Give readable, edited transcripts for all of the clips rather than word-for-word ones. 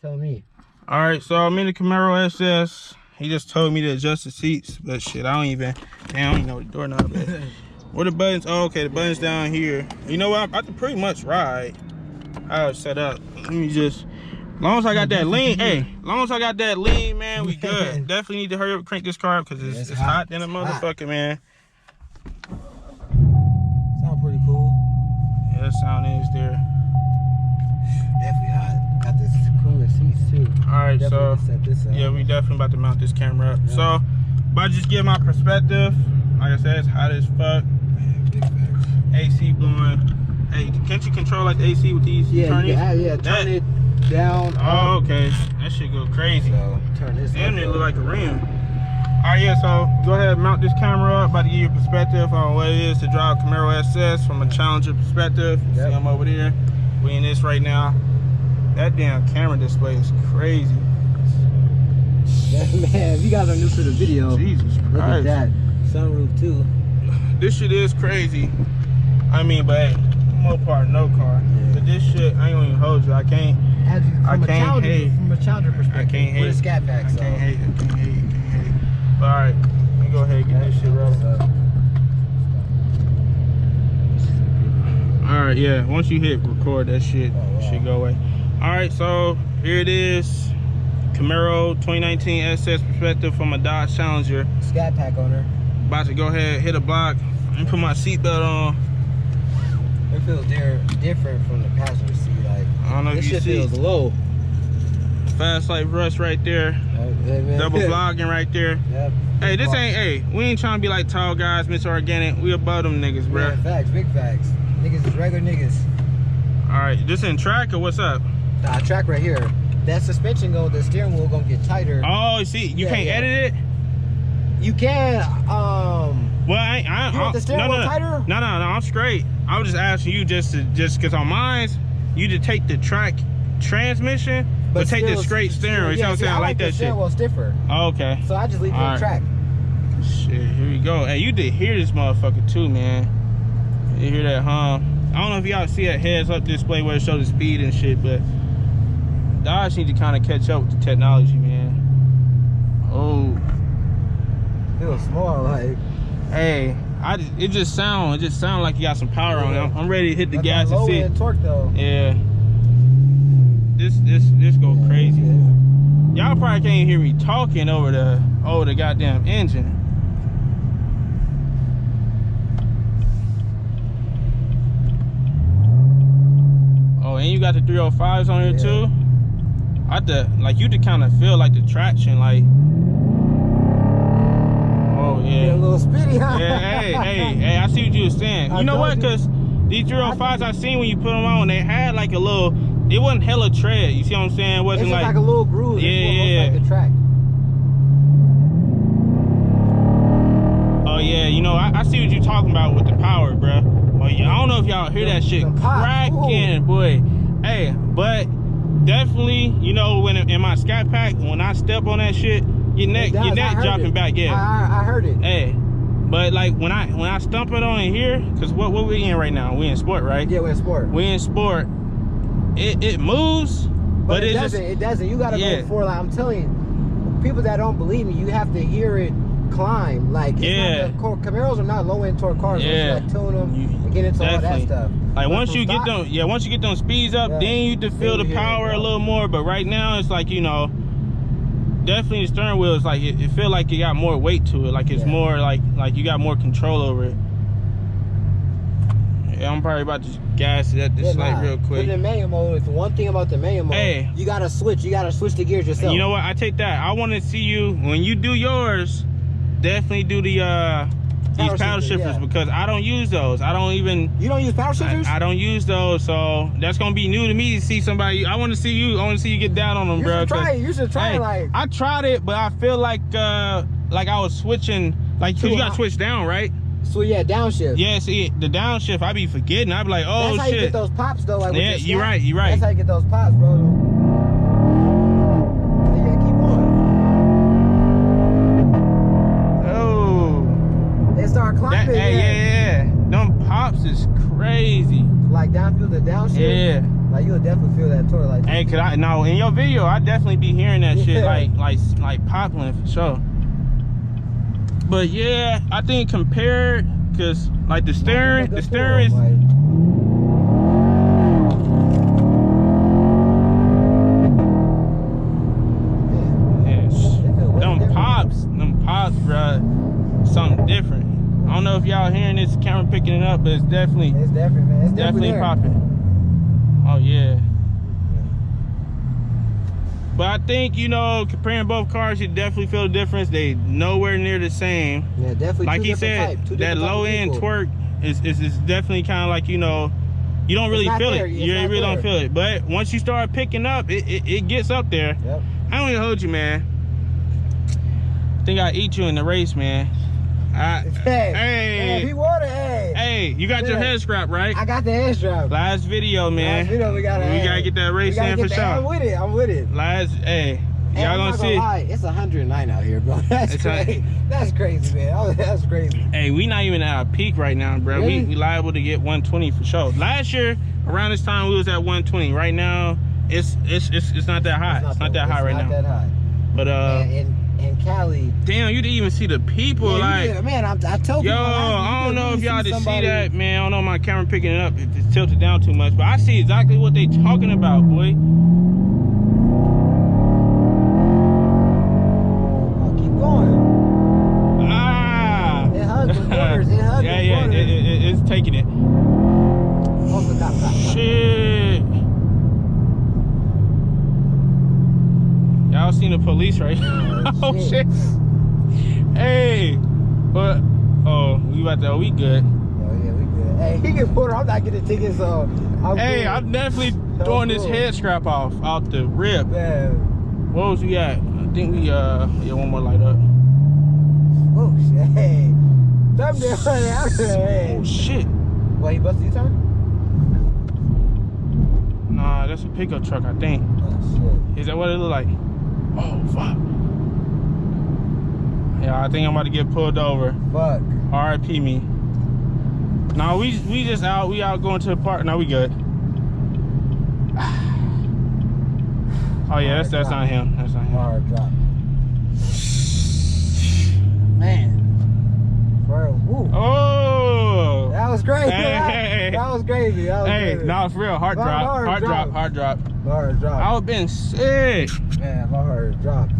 Tell me. All right, so I'm in the Camaro SS. He just told me to adjust the seats, but shit, I don't even know the doorknob is. Where the buttons? Oh, okay, the buttons down here. You know what? I can pretty much ride. I was set up. Let me just, as long as I got that lean, as long as I got that lean, man, we good. Definitely need to hurry up and crank this car up because it's hot than a motherfucker, man. Sound pretty cool. Yeah, that sound is there. Definitely hot. Got this cooler seats too. All right, so set this up. yeah, we definitely about to mount this camera up. Yeah. So, but just give my perspective. Like I said, it's hot as fuck. Man, big facts. AC blowing. Hey, can't you control like the AC with these? Yeah, turn it down. Oh, okay. That shit go crazy. So turn this. Damn, it look like a rim. All right, yeah. So go ahead and mount this camera up. About to give you a perspective on what it is to drive Camaro SS from a Challenger perspective. Yep. See them over there. We in this right now. That damn camera display is crazy. Man, if you guys are new to the video, Jesus Christ. Look at that. Sunroof too. This shit is crazy. I mean, but hey, more part, no car. Yeah. But this shit, I ain't gonna even hold you. I can't hate. From a Challenger perspective. I can't hate. With a Scatpack, I can't hate. But all right, let me go ahead and get this shit rolling. All right, yeah. Once you hit record, that shit should go away. All right, so here it is. Camaro 2019 SS perspective from a Dodge Challenger. Scatpack owner. About to go ahead, hit a block, and put my seatbelt on. It feels different from the passenger seat. Like, I don't know if you see. This shit feels low. Fastliferuss right there. Double vlogging right there. Yep. Hey, this ain't, we ain't trying to be like tall guys, Mr. Organic. We above them niggas, bro. Yeah, facts, big facts. Niggas is regular niggas. All right, this in track or what's up? Nah, track right here. That suspension the steering wheel gonna get tighter. Oh, see, you can't edit it? You can, well, I you want the steering wheel tighter? No, I'm straight. I was just asking you just cause on mine, you to take the track transmission, but take the straight steering wheel. You know what I'm saying? I like that shit. The steering wheel stiffer. Oh, okay. So I just leave it on track. Shit, here we go. Hey, you did hear this motherfucker too, man. You hear that hum? I don't know if y'all see that heads-up display where it shows the speed and shit, but Dodge need to kind of catch up with the technology, man. Oh, feels small, like. Hey, it just sound like you got some power on it. I'm ready to hit the gas and see. Torque though. Yeah. This go crazy. Y'all probably can't hear me talking over the goddamn engine. Oh, and you got the 305s on here too. You to kind of feel like the traction, like. Oh yeah. A little speedy, huh? Yeah, hey, I see what you were saying. You know what? Cause these 305s I seen when you put them on, they had like a little. It wasn't hella tread. You see what I'm saying? It wasn't like a little groove. Yeah. Like the track. Oh yeah, you know I see what you're talking about with the power, bro. Oh yeah, I don't know if y'all hear that shit cracking, boy. Hey, but definitely, you know, when in my Scatpack, when I step on that shit, your neck dropping back. Yeah, I heard it. Hey, but like when I stump it on in here, cause what we in right now? We in sport, right? Yeah, we're in sport. We in sport. It moves, but it doesn't. You gotta go for, like I'm telling you, people that don't believe me, you have to hear it climb. Like Camaros are not low end torque cars. Yeah, like tune them and get into all that stuff. Like once you get them speeds up, then you can feel the power a little more. But right now it's like, you know, definitely the steering wheel is like it feel like you got more weight to it. Like it's more like you got more control over it. Yeah, I'm probably about to gas it at this light real quick. Put it in manual mode. It's one thing about the manual mode. Hey, you gotta switch. You gotta switch the gears yourself. You know what? I take that. I want to see you when you do yours. Definitely do these paddle shifters because I don't use those. I don't even. You don't use paddle shifters? I don't use those, so that's gonna be new to me to see somebody. I want to see you. I want to see you get down on them, bro. You should try it. Like I tried it, but I feel like I was switching. Like, cause you gotta switch down, right? So yeah, downshift. Yeah, see the downshift, I be forgetting. I be like, oh shit. That's how you get those pops though. Like, yeah, you're right. That's how you get those pops, bro. Yeah, keep going. Oh. They start climbing. Yeah. Them pops is crazy. like downfield to downshift. Yeah. Like you'll definitely feel that torque. Like, hey, could I? No, in your video, I definitely be hearing that shit, like popping for sure. But yeah, I think compared, cause like the steering is. Them pops, bruh, something different. I don't know if y'all hearing this camera picking it up, but it's definitely, man. It's definitely popping. Oh yeah. But I think, you know, comparing both cars, you definitely feel the difference. They nowhere near the same. Yeah, definitely. Like he said, that low end twerk is definitely kind of like, you know, you don't really feel it. You really don't feel it. But once you start picking up, it gets up there. Yep. I don't even hold you, man. I think I eat you in the race, man. Hey, if he wanted, hey, you got your head strap, right? I got the head strap. Last video, man. Last video, we gotta get that race in for sure. I'm with it. Y'all gonna see. It's 109 out here, bro. That's crazy. That's crazy, man. Oh, that's crazy. Hey, we not even at our peak right now, bro. Really? We liable to get 120 for sure. Last year, around this time, we was at 120. Right now, it's not that high. It's not that high right now. Not that high. But in Cali. Damn, you didn't even see the people. Yeah, man, I told you. Yo, I don't know if y'all did see that, man. I don't know if my camera picking it up. It's tilted down too much, but I see exactly what they talking about, boy. Oh, keep going. Ah. It hugs the corners. It hugs the corners. It's taking it. Oh, the cop. Shit. Y'all seen the police, right? Oh shit. Hey, but we good. Oh yeah, we good. Hey, he get pulled. I'm not getting tickets, so I'm definitely throwing this head strap off out the rip. Man. What was we at? I think we yeah, one more light up. Oh shit. Hey. Oh shit. What, he busted U-turn? Nah, that's a pickup truck, I think. Oh shit. Is that what it look like? Oh fuck. Yeah, I think I'm about to get pulled over. Fuck. RIP me. Nah, we just out. We out going to the park. Now we good. Oh yeah, that's not him. That's not him. Hard drop. Man. Woo. Oh. That was crazy. Hey. That was crazy. Hey, nah, for real. Hard drop. Hard drop. Hard drop. I would've been sick. Man, my heart dropped.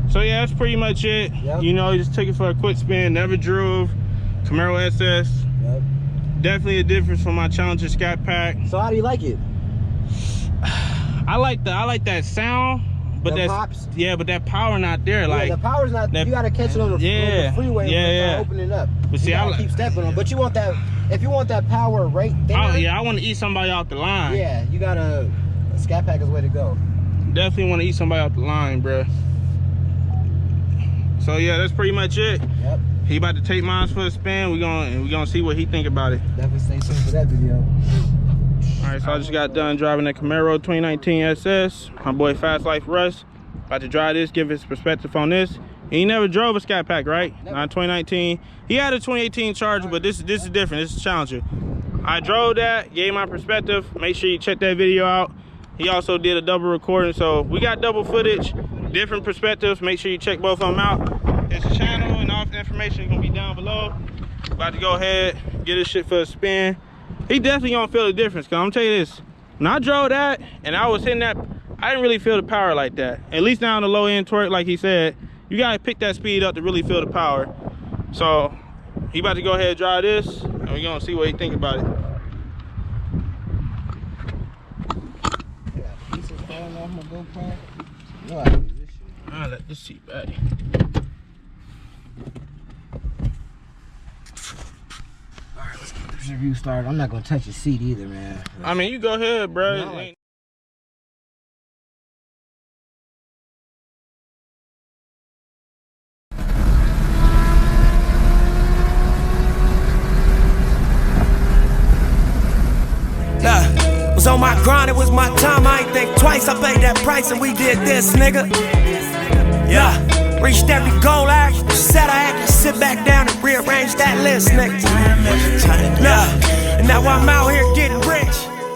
So yeah, that's pretty much it. Yep. You know, just took it for a quick spin. Never drove Camaro SS. Yep. Definitely a difference from my Challenger Scatpack. So how do you like it? I like that sound, but the that's pops? Yeah, but that power not there. Yeah, like the power's not. You gotta catch it on the freeway. Yeah. Opening up. But see, I keep stepping on. But you want that. If you want that power right there. Oh yeah, I want to eat somebody off the line. Yeah, you gotta. Scatpack is the way to go. Definitely want to eat somebody off the line, bruh. So yeah, that's pretty much it. Yep. He about to take mine for a spin. We gonna see what he think about it. Definitely stay tuned for that video. All right, so I just got done driving the Camaro 2019 SS. My boy Fastliferuss about to drive this, give his perspective on this. He never drove a Scatpack, right? Never. Not 2019. He had a 2018 Charger, but this is different. This is a Challenger. I drove that, gave my perspective. Make sure you check that video out. He also did a double recording, so we got double footage, different perspectives. Make sure you check both of them out. His channel and all the information is gonna be down below. About to go ahead, get this shit for a spin. He definitely gonna feel the difference, cause I'm tell you this, when I drove that and I was hitting that, I didn't really feel the power like that. At least now on the low end torque, like he said, you gotta pick that speed up to really feel the power. So he about to go ahead and drive this, and we're gonna see what he think about it. I'll let this seat back. Alright, let's get this review started. I'm not gonna touch the seat either, man. I mean, you go ahead, bro. No. Was on my grind, it was my time, I ain't think twice. I paid that price and we did this, nigga. Yeah, reached every goal I actually set. I had to sit back down and rearrange that list, nigga. Yeah, and now I'm out here getting